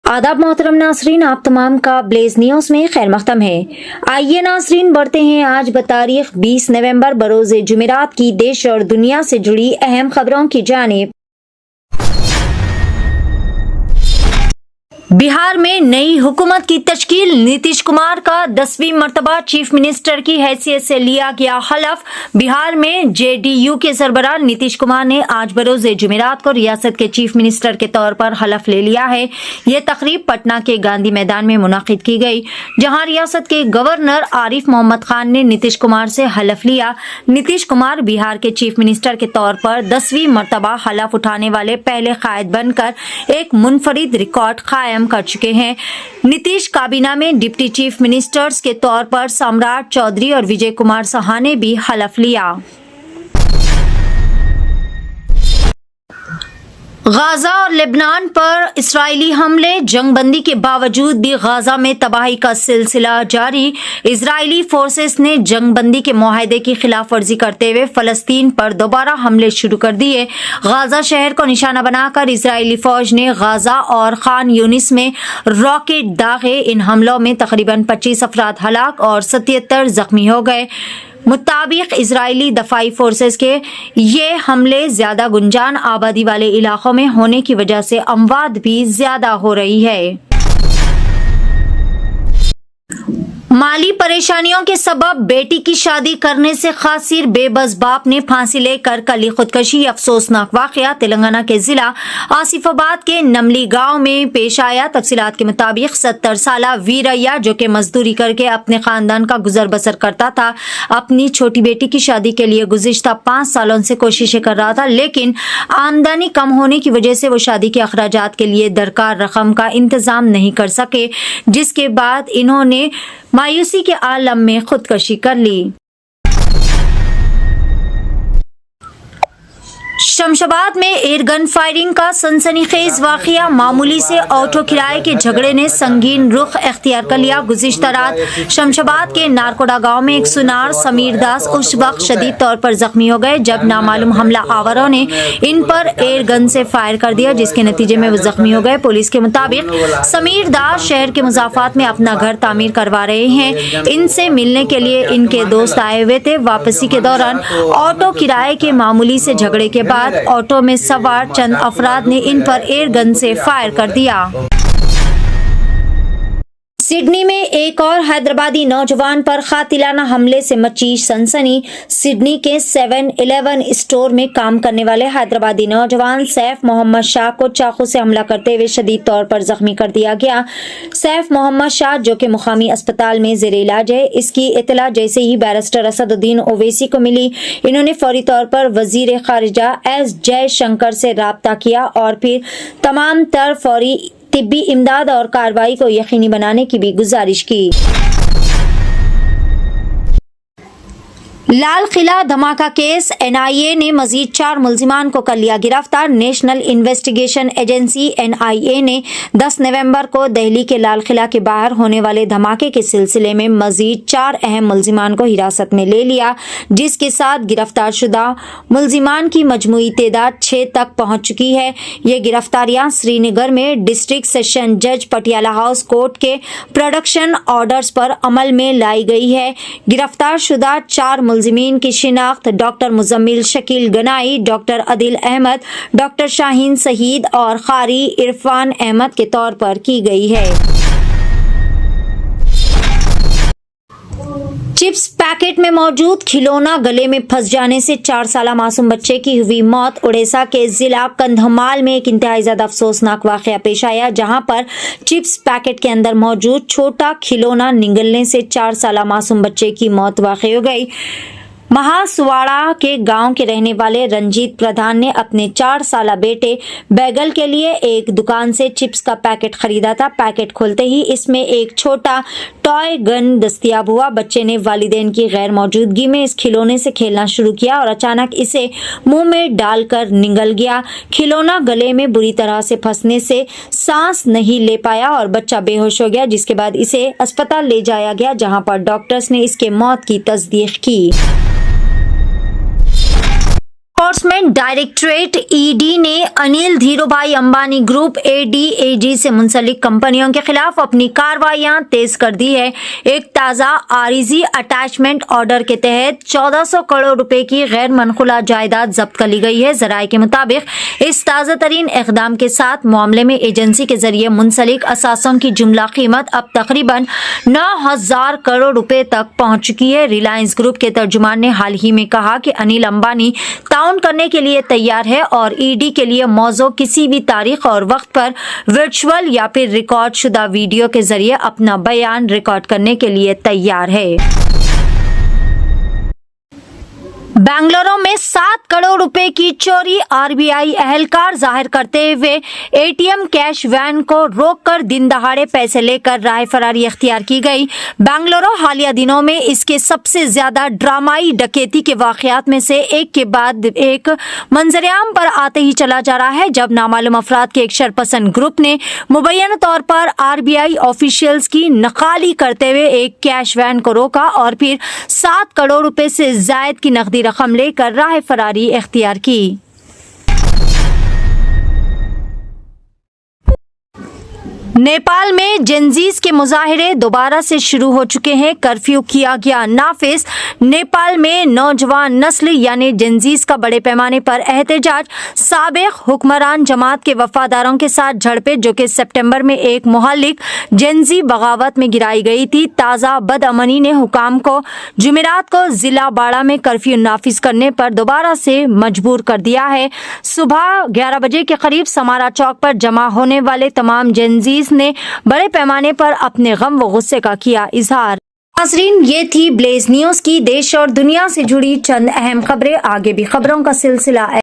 आदाब मोहतरम नाजरीन, आप तमाम का ब्लेज न्यूज़ में खैर मख्तम है। आइए नाजरीन बढ़ते हैं आज बतारीख 20 नवंबर बरोज़ जुमेरात की देश और दुनिया से जुड़ी अहम खबरों की जानिब। बिहार में नई हुकूमत की तश्कील, नीतीश कुमार का 10वीं मर्तबा चीफ मिनिस्टर की हैसियत से लिया गया हलफ। बिहार में जेडीयू के सरबराह नीतीश कुमार ने आज बरोज़ जुमेरात को रियासत के चीफ मिनिस्टर के तौर पर हलफ ले लिया है। यह तकरीब पटना के गांधी मैदान में मुनाकिद की गई, जहां रियासत के गवर्नर आरिफ मोहम्मद खान ने नीतीश कुमार से हलफ लिया। नीतीश कुमार बिहार के चीफ मिनिस्टर के तौर पर 10वीं मर्तबा हलफ उठाने वाले पहले कायद बनकर एक मुनफरिद रिकॉर्ड कायम कर चुके हैं। नीतीश काबीना में डिप्टी चीफ मिनिस्टर्स के तौर पर सम्राट चौधरी और विजय कुमार साहा ने भी हलफ लिया। गाजा और लेबनान पर इस्राएली हमले, जंगबंदी के बावजूद भी गाजा में तबाही का सिलसिला जारी। इजरायली फोर्सेस ने जंगबंदी के मुआहदे की खिलाफ वर्जी करते हुए फलस्तीन पर दोबारा हमले शुरू कर दिए। गाजा शहर को निशाना बनाकर इजरायली फौज ने गाजा और खान यूनिस में रॉकेट दागे। इन हमलों में तकरीबन 25 अफराद हलाक और 77 जख्मी हो गए। मुताबिक इजरायली दफाई फोर्सेस के ये हमले ज्यादा गुंजान आबादी वाले इलाकों में होने की वजह से अमवात भी ज्यादा हो रही है। माली परेशानियों के सबब बेटी की शादी करने से खासिर बेबस बाप ने फांसी लेकर कली खुदकशी। अफसोसनाक वाकया तेलंगाना के जिला आसिफाबाद के नमली गांव में पेश आया। तफसीलात के मुताबिक 70 साला वीरैया, जो कि मजदूरी करके अपने खानदान का गुजर बसर करता था, अपनी छोटी बेटी की शादी के लिए गुज़िश्ता 5 सालों से कोशिशें कर रहा था, लेकिन आमदनी कम होने की वजह से वो शादी के अखराजात के लिए दरकार रकम का इंतजाम नहीं कर सके, जिसके बाद इन्होंने मायूसी के आलम में खुदकशी कर ली। शमशाबाद में एयरगन फायरिंग का सनसनीखेज वाकया, मामूली से ऑटो किराए के झगड़े ने संगीन रुख अख्तियार कर लिया। गुज़िश्ता रात शमशाबाद के नारकोड़ा गांव में एक सुनार समीर दास उस वक्त शदीद तौर पर जख्मी हो गए जब नामालूम हमला आवरों ने इन पर एयरगन से फायर कर दिया, जिसके नतीजे में वो जख्मी हो गए। पुलिस के मुताबिक समीर दास शहर के मुजाफात में अपना घर तामीर करवा रहे हैं। इनसे मिलने के लिए इनके दोस्त आए हुए थे। वापसी के दौरान ऑटो किराए के मामूली से झगड़े के बाद ऑटो में सवार चंद अफराद ने इन पर एयर गन से फायर कर दिया। सिडनी में एक और हैदराबादी नौजवान पर कातिलाना हमले से मची सनसनी। सिडनी के 7-Eleven स्टोर में काम करने वाले हैदराबादी नौजवान सैफ मोहम्मद शाह को चाकू से हमला करते हुए शदीद तौर पर जख्मी कर दिया गया। सैफ मोहम्मद शाह, जो कि मुकामी अस्पताल में ज़ेरे इलाज है, इसकी इत्तला जैसे ही बैरिस्टर असदुद्दीन ओवैसी को मिली, इन्होंने फौरी तौर पर वजीर खारिजा एस जयशंकर से राब्ता किया और फिर तमाम तर फौरी तिब्बी इमदाद और कार्रवाई को यकीनी बनाने की भी गुजारिश की। लाल किला धमाका केस, NIA ने मजीद 4 मुल्जिमान को कर लिया गिरफ्तार। नेशनल इन्वेस्टिगेशन एजेंसी NIA ने 10 नवंबर को दिल्ली के लाल किला के बाहर होने वाले धमाके के सिलसिले में मजीद 4 अहम मुल्जिमान को हिरासत में ले लिया, जिसके साथ गिरफ्तार शुदा मुल्जिमान की मजमूई तादाद 6 तक पहुंच चुकी है। ये गिरफ्तारियां श्रीनगर में डिस्ट्रिक्ट सेशन जज पटियाला हाउस कोर्ट के प्रोडक्शन ऑर्डर्स पर अमल में लाई गई है। गिरफ्तार शुदा 4 मुल्जिमीन की शिनाख्त doctor Muzammil Shakeel Ganai, doctor Adil Ahmad, doctor Shaheen सहीद और कारी इरफान अहमद के तौर पर की गई है। चिप्स पैकेट में मौजूद खिलौना गले में फंस जाने से 4 साला मासूम बच्चे की हुई मौत। उड़ीसा के जिला कंधमाल में एक इंतहाई ज्यादा अफसोसनाक वाकया पेश आया, जहां पर चिप्स पैकेट के अंदर मौजूद छोटा खिलौना निगलने से 4 साला मासूम बच्चे की मौत वाक़ई हो गई। महासवाड़ा के गांव के रहने वाले रंजीत प्रधान ने अपने 4 साला बेटे बैगल के लिए एक दुकान से चिप्स का पैकेट खरीदा था। पैकेट खोलते ही इसमें एक छोटा टॉय गन दस्तयाब हुआ। बच्चे ने वालिदैन की गैर मौजूदगी में इस खिलौने से खेलना शुरू किया और अचानक इसे मुंह में डालकर निगल गया। खिलौना गले में बुरी तरह से फंसने से सांस नहीं ले पाया और बच्चा बेहोश हो गया, जिसके बाद इसे अस्पताल ले जाया गया, जहां पर डॉक्टर्स ने इसके मौत की तस्दीक की। एनफोर्समेंट डायरेक्टरेट ईडी ने अनिल धीरूभाई अंबानी ग्रुप एडीएजी से मुंसलिक कंपनियों के खिलाफ अपनी कार्रवाइयां तेज कर दी है। एक ताज़ा आरिजी अटैचमेंट ऑर्डर के तहत 1400 करोड़ रुपए की गैर मनकुला जायदाद जब्त कर ली गई है। जराये के मुताबिक इस ताज़ा तरीन इकदाम के साथ मामले में एजेंसी के जरिए मुंसलिक असासों की जुमला कीमत अब तकरीबन 9000 करोड़ रुपए तक पहुंच चुकी है। रिलायंस ग्रुप के तर्जुमान ने हाल ही में कहा कि अनिल अंबानी ताउन करने के लिए तैयार है और ईडी के लिए मौजू किसी भी तारीख और वक्त पर वर्चुअल या फिर रिकॉर्ड शुदा वीडियो के जरिए अपना बयान रिकॉर्ड करने के लिए तैयार है। बेंगलुरु में 7 करोड़ रुपए की चोरी, आरबीआई अहलकार जाहिर करते हुए एटीएम कैश वैन को रोककर दिन दहाड़े पैसे लेकर राह फरारी इख्तियार की गई। बेंगलुरु हालिया दिनों में इसके सबसे ज्यादा ड्रामाई डकैती के वाकयात में से एक के बाद एक मंजरेआम पर आते ही चला जा रहा है, जब नामालूम अफराद के एक शरपसंद ग्रुप ने मुबैयन तौर पर आरबीआई ऑफिशियल्स की नकाली करते हुए एक कैश वैन को रोका और फिर 7 करोड़ रुपए से जायद की नकदी रकम लेकर राह फरारी इख्तियार की। नेपाल में जेनजीज के मुजाहिरे दोबारा से शुरू हो चुके हैं। कर्फ्यू किया गया नाफिज। नेपाल में नौजवान नस्ल यानी जेनजीज का बड़े पैमाने पर एहतजाज। साबिक हुक्मरान जमात के वफादारों के साथ झड़पें, जो कि सितंबर में एक मुहल्लिक जेनजी बगावत में गिराई गई थी। ताज़ा बदअमनी ने हुकाम को जुमेरात को जिला बाड़ा में कर्फ्यू नाफिज करने पर दोबारा से मजबूर कर दिया है। सुबह 11 बजे के करीब समारा चौक पर जमा होने वाले तमाम जेनजीज ने बड़े पैमाने पर अपने गम व गुस्से का किया इजहार। नाज़रीन, ये थी ब्लेज न्यूज की देश और दुनिया से जुड़ी चंद अहम खबरें। आगे भी खबरों का सिलसिला